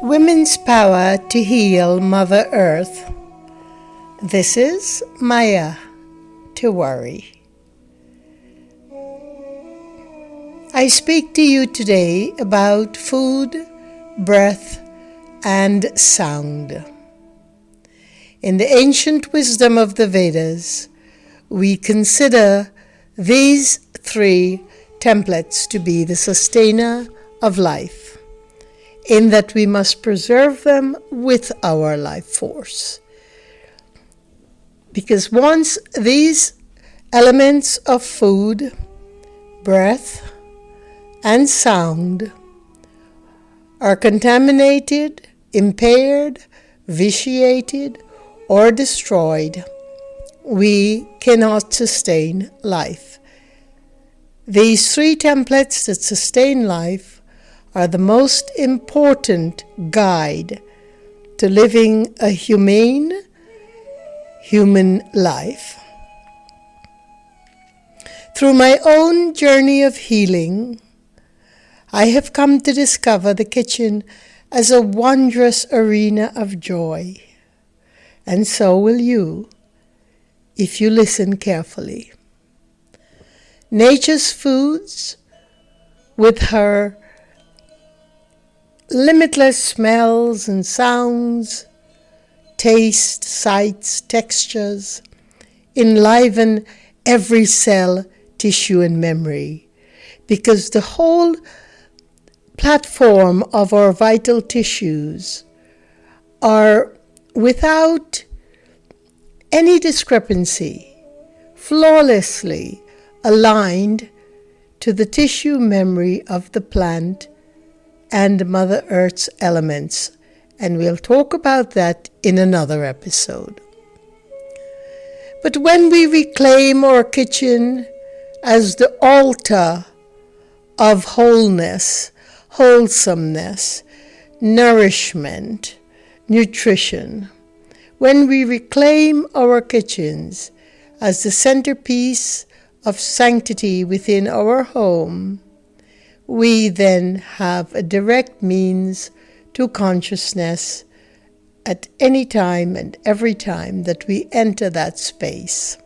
Women's power to heal Mother Earth. This is Maya to worry. I speak to you today about food, breath, and sound. In the ancient wisdom of the Vedas, we consider these three templates to be the sustainer of life, in that we must preserve them with our life force. Because once these elements of food, breath, and sound are contaminated, impaired, vitiated, or destroyed, we cannot sustain life. These three templates that sustain life are the most important guide to living a humane human life. Through my own journey of healing, I have come to discover the kitchen as a wondrous arena of joy. And so will you, if you listen carefully. Nature's foods, with her limitless smells and sounds, taste, sights, textures, enliven every cell, tissue, and memory, because the whole platform of our vital tissues are without any discrepancy, flawlessly aligned to the tissue memory of the plant and Mother Earth's elements, and we'll talk about that in another episode. But when we reclaim our kitchen as the altar of wholeness, wholesomeness, nourishment, nutrition, when we reclaim our kitchens as the centerpiece of sanctity within our home, we then have a direct means to consciousness at any time and every time that we enter that space.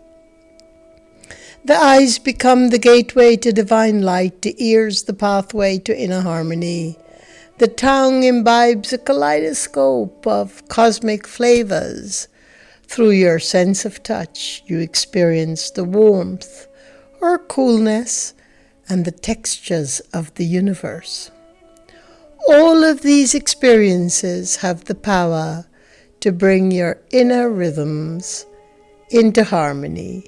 The eyes become the gateway to divine light, the ears the pathway to inner harmony. The tongue imbibes a kaleidoscope of cosmic flavors. Through your sense of touch, you experience the warmth or coolness and the textures of the universe. All of these experiences have the power to bring your inner rhythms into harmony,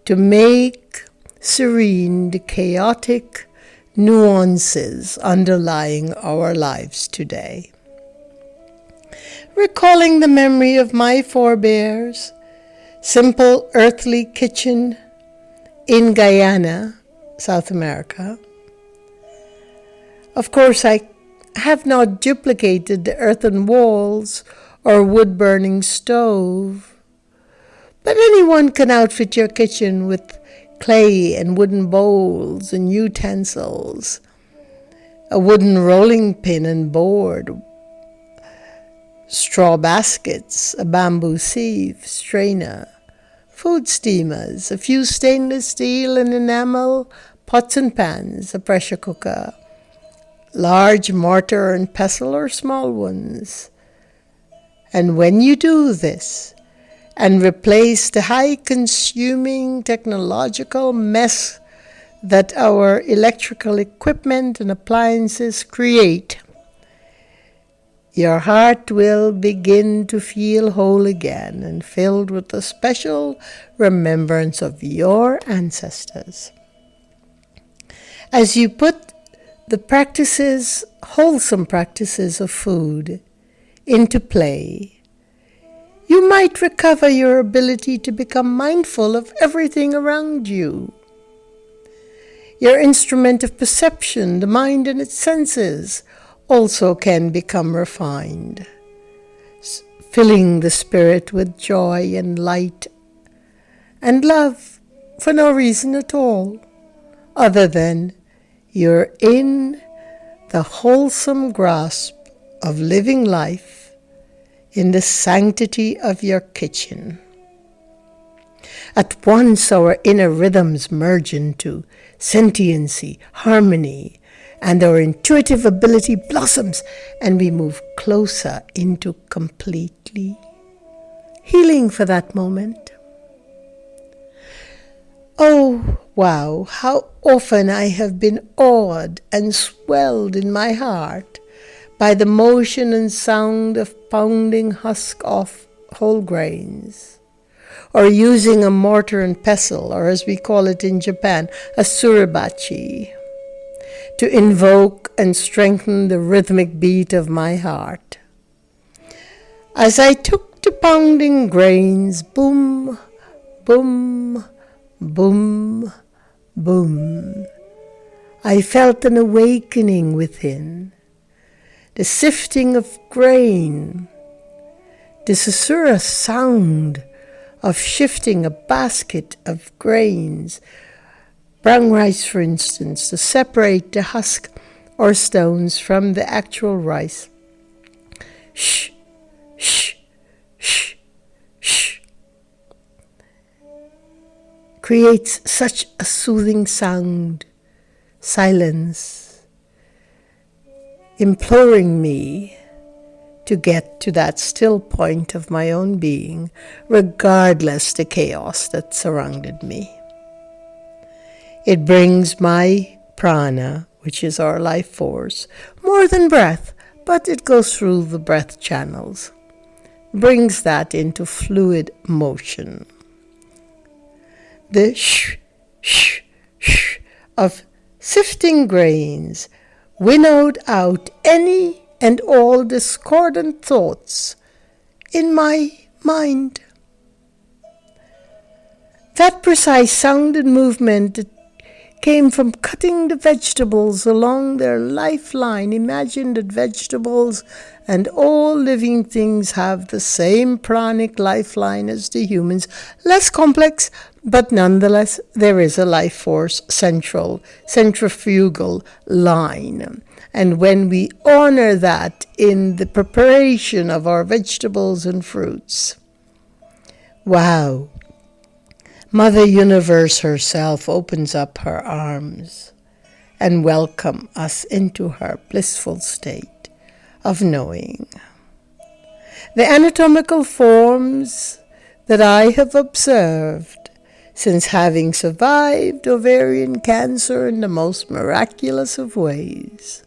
to make serene the chaotic nuances underlying our lives today. Recalling the memory of my forebears, simple earthly kitchen in Guyana, South America. Of course, I have not duplicated the earthen walls or wood-burning stove, but anyone can outfit your kitchen with clay and wooden bowls and utensils, a wooden rolling pin and board, straw baskets, a bamboo sieve, strainer, food steamers, a few stainless steel and enamel pots and pans, a pressure cooker, large mortar and pestle or small ones. And when you do this and replace the high-consuming technological mess that our electrical equipment and appliances create, your heart will begin to feel whole again and filled with a special remembrance of your ancestors. As you put the practices, wholesome practices of food into play, you might recover your ability to become mindful of everything around you. Your instrument of perception, the mind and its senses, also can become refined, filling the spirit with joy and light and love for no reason at all, other than you're in the wholesome grasp of living life in the sanctity of your kitchen. At once our inner rhythms merge into sentiency, harmony, and our intuitive ability blossoms, and we move closer into completely healing for that moment. Oh, wow, how often I have been awed and swelled in my heart by the motion and sound of pounding husk off whole grains, or using a mortar and pestle, or as we call it in Japan, a suribachi, to invoke and strengthen the rhythmic beat of my heart. As I took to pounding grains, boom, boom, boom, boom, I felt an awakening within, the sifting of grain, the susurrus sound of shifting a basket of grains, brown rice for instance, to separate the husk or stones from the actual rice. Shh, shh, shh, shh. Creates such a soothing sound, silence, imploring me to get to that still point of my own being, regardless the chaos that surrounded me. It brings my prana, which is our life force, more than breath, but it goes through the breath channels, brings that into fluid motion. The shh, shh, shh of sifting grains winnowed out any and all discordant thoughts in my mind. That precise sound and movement came from cutting the vegetables along their lifeline. Imagine that vegetables and all living things have the same pranic lifeline as the humans. Less complex, but nonetheless there is a life force centrifugal line. And when we honor that in the preparation of our vegetables and fruits, wow, Mother Universe herself opens up her arms and welcomes us into her blissful state of knowing. The anatomical forms that I have observed since having survived ovarian cancer in the most miraculous of ways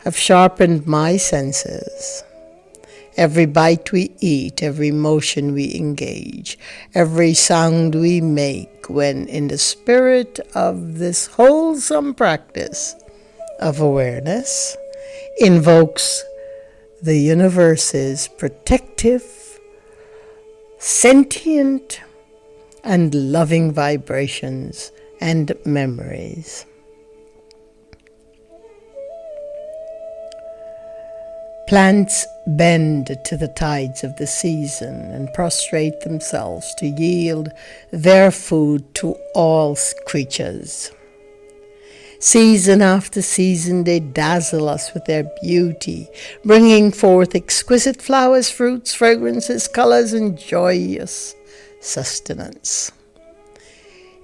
have sharpened my senses. Every bite we eat, every motion we engage, every sound we make when in the spirit of this wholesome practice of awareness invokes the universe's protective, sentient, and loving vibrations and memories. Plants bend to the tides of the season and prostrate themselves to yield their food to all creatures. Season after season they dazzle us with their beauty, bringing forth exquisite flowers, fruits, fragrances, colors, and joyous sustenance.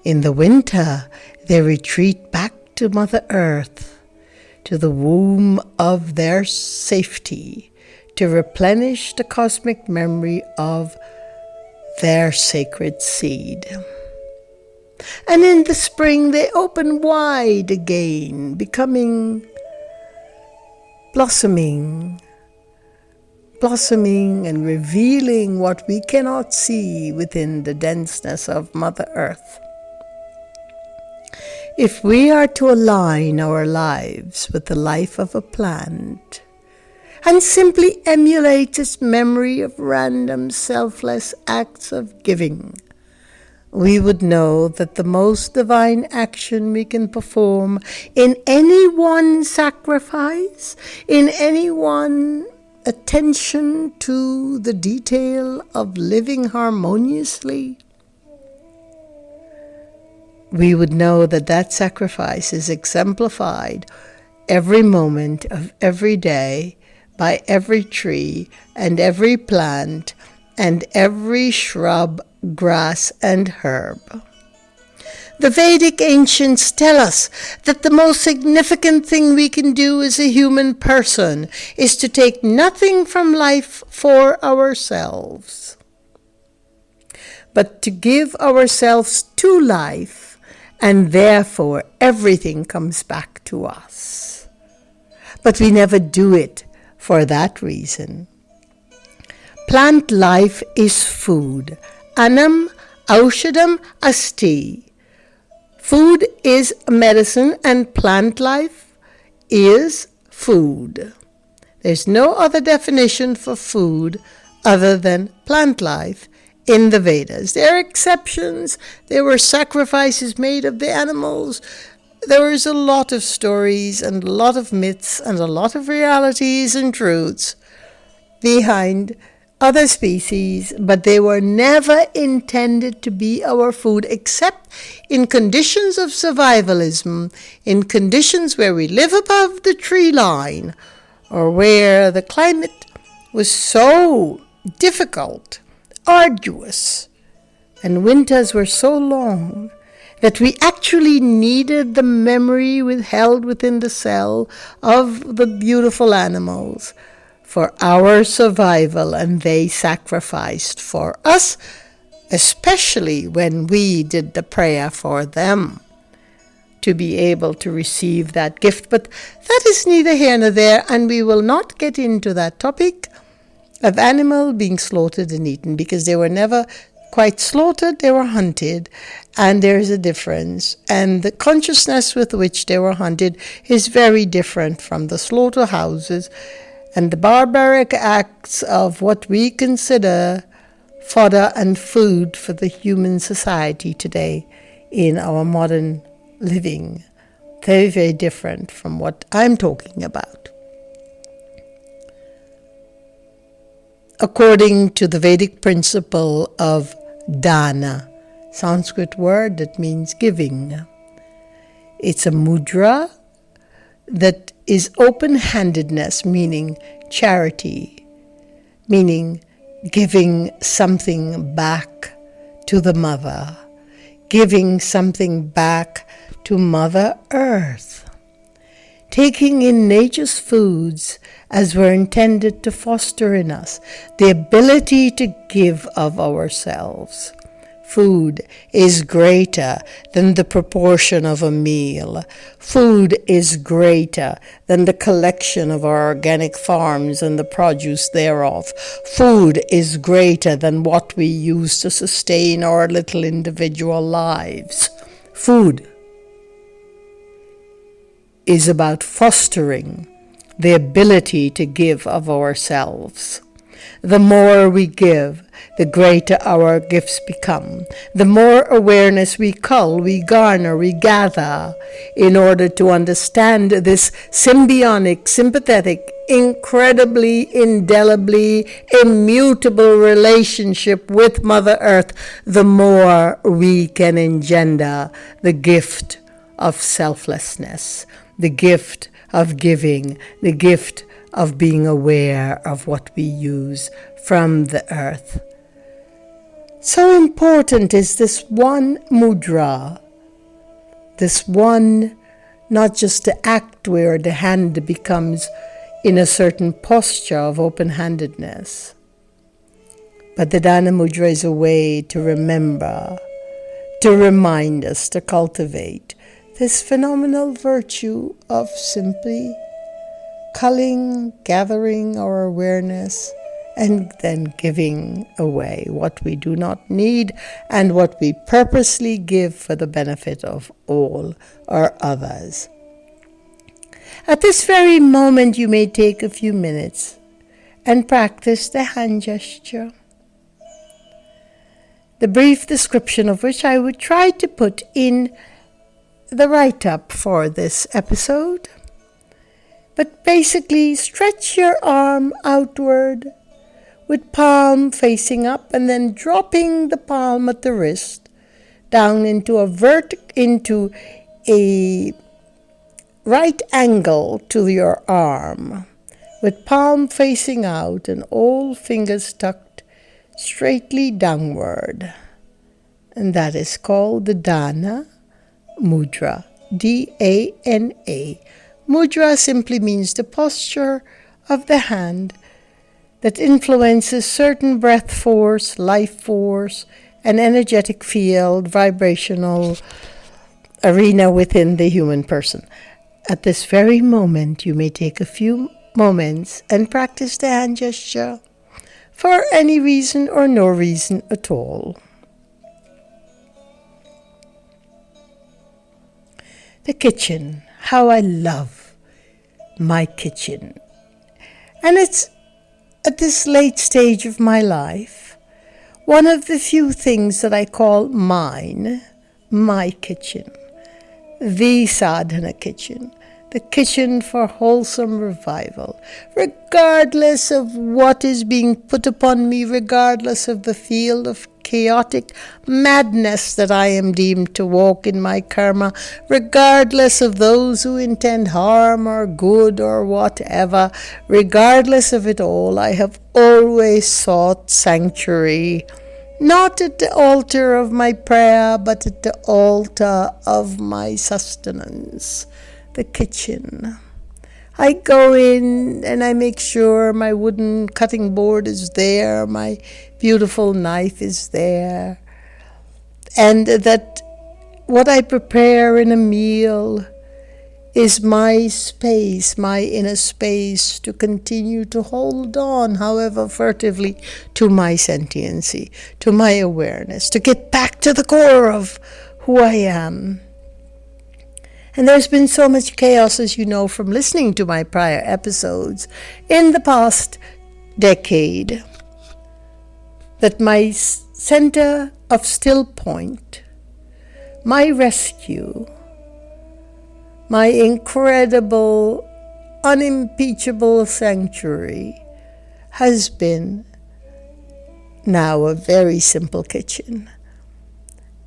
In the winter, they retreat back to Mother Earth, to the womb of their safety, to replenish the cosmic memory of their sacred seed. And in the spring they open wide again, becoming blossoming and revealing what we cannot see within the denseness of Mother Earth. If we are to align our lives with the life of a plant and simply emulate its memory of random selfless acts of giving, we would know that the most divine action we can perform in any one sacrifice, in any one attention to the detail of living harmoniously, we would know that that sacrifice is exemplified every moment of every day by every tree and every plant and every shrub, grass, and herb. The Vedic ancients tell us that the most significant thing we can do as a human person is to take nothing from life for ourselves, but to give ourselves to life, and therefore everything comes back to us. But we never do it for that reason. Plant life is food. Annam aushadam asti. Food is medicine and plant life is food. There's no other definition for food other than plant life in the Vedas. There are exceptions. There were sacrifices made of the animals. There is a lot of stories and a lot of myths and a lot of realities and truths behind other species, but they were never intended to be our food except in conditions of survivalism, in conditions where we live above the tree line or where the climate was so difficult, arduous, and winters were so long that we actually needed the memory withheld within the cell of the beautiful animals for our survival, and they sacrificed for us, especially when we did the prayer for them to be able to receive that gift. But that is neither here nor there, and we will not get into that topic of animal being slaughtered and eaten, because they were never quite slaughtered, they were hunted, and there is a difference. And the consciousness with which they were hunted is very different from the slaughterhouses and the barbaric acts of what we consider fodder and food for the human society today in our modern living. Very, very different from what I'm talking about. According to the Vedic principle of dana, Sanskrit word that means giving. It's a mudra that is open-handedness, meaning charity, meaning giving something back to the mother, giving something back to Mother Earth, taking in nature's foods as were intended to foster in us the ability to give of ourselves. Food is greater than the proportion of a meal. Food is greater than the collection of our organic farms and the produce thereof. Food is greater than what we use to sustain our little individual lives. Food is about fostering the ability to give of ourselves. The more we give, the greater our gifts become. The more awareness we cull, we garner, we gather in order to understand this symbiotic, sympathetic, incredibly, indelibly, immutable relationship with Mother Earth, the more we can engender the gift of selflessness, the gift of giving, the gift of being aware of what we use from the earth. So important is this one mudra, this one, not just the act where the hand becomes in a certain posture of open-handedness, but the Dana Mudra is a way to remember, to remind us, to cultivate this phenomenal virtue of simply culling, gathering our awareness, and then giving away what we do not need and what we purposely give for the benefit of all or others. At this very moment, you may take a few minutes and practice the hand gesture, the brief description of which I would try to put in the write-up for this episode. But basically, stretch your arm outward with palm facing up and then dropping the palm at the wrist down into a right angle to your arm. with palm facing out and all fingers tucked straightly downward. And that is called the Dana Mudra, D-A-N-A. Mudra simply means the posture of the hand that influences certain breath force, life force, and energetic field, vibrational arena within the human person. At this very moment, you may take a few moments and practice the hand gesture for any reason or no reason at all. The kitchen. How I love my kitchen. And it's at this late stage of my life, one of the few things that I call mine, my kitchen. The sadhana kitchen, the kitchen for wholesome revival, regardless of what is being put upon me, regardless of the field of chaotic madness that I am deemed to walk in my karma, regardless of those who intend harm or good or whatever, regardless of it all, I have always sought sanctuary. Not at the altar of my prayer, but at the altar of my sustenance, the kitchen. I go in and I make sure my wooden cutting board is there, my beautiful knife is there, and that what I prepare in a meal is my space, my inner space, to continue to hold on, however furtively, to my sentiency, to my awareness, to get back to the core of who I am. And there's been so much chaos, as you know, from listening to my prior episodes in the past decade, that my center of still point, my rescue, my incredible, unimpeachable sanctuary has been now a very simple kitchen.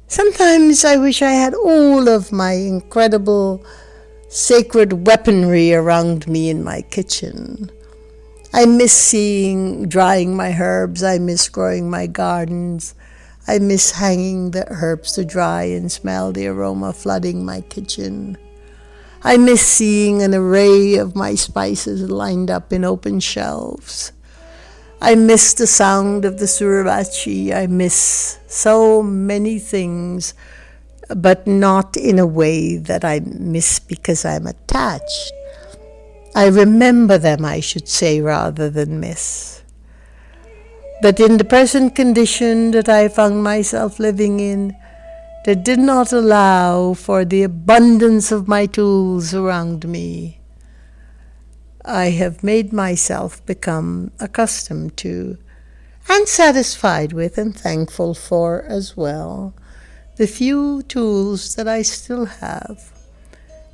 Sometimes I wish I had all of my incredible sacred weaponry around me in my kitchen. I miss drying my herbs. I miss growing my gardens. I miss hanging the herbs to dry and smell the aroma flooding my kitchen. I miss seeing an array of my spices lined up in open shelves. I miss the sound of the surabachi. I miss so many things, but not in a way that I miss because I'm attached. I remember them, I should say, rather than miss. But in the present condition that I found myself living in, that did not allow for the abundance of my tools around me, I have made myself become accustomed to, and satisfied with, and thankful for as well, the few tools that I still have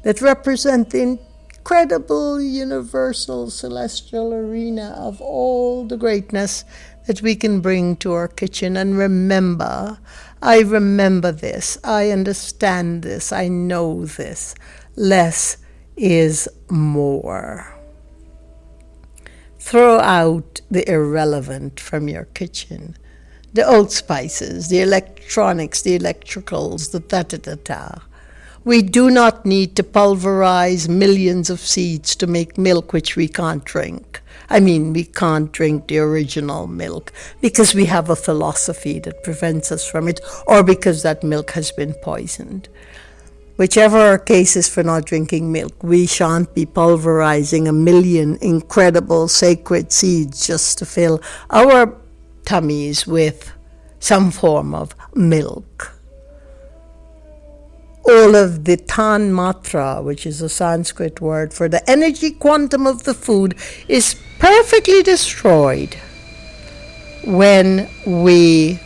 that represent the incredible universal celestial arena of all the greatness that we can bring to our kitchen. And remember, I remember this, I understand this, I know this. Less is more. Throw out the irrelevant from your kitchen. The old spices, the electronics, the electricals, the ta-ta-ta-ta. We do not need to pulverize millions of seeds to make milk which we can't drink. I mean, we can't drink the original milk because we have a philosophy that prevents us from it, or because that milk has been poisoned. Whichever our case is for not drinking milk, we shan't be pulverizing a million incredible sacred seeds just to fill our tummies with some form of milk. All of the tan matra, which is a Sanskrit word for the energy quantum of the food, is perfectly destroyed when we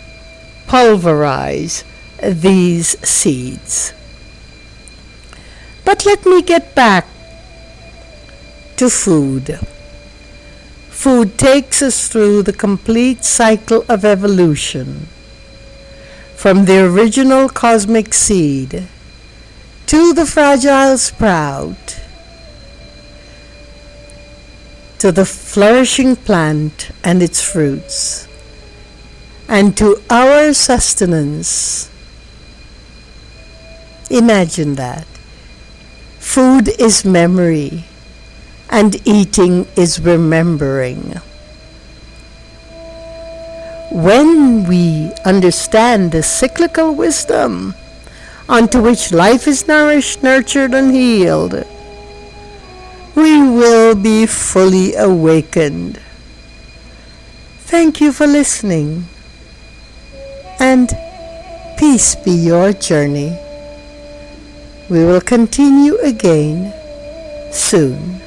pulverize these seeds. But let me get back to food. Food takes us through the complete cycle of evolution, from the original cosmic seed to the fragile sprout, to the flourishing plant and its fruits, and to our sustenance. Imagine that. Food is memory, and eating is remembering. When we understand the cyclical wisdom onto which life is nourished, nurtured, and healed, we will be fully awakened. Thank you for listening, and peace be your journey. We will continue again soon.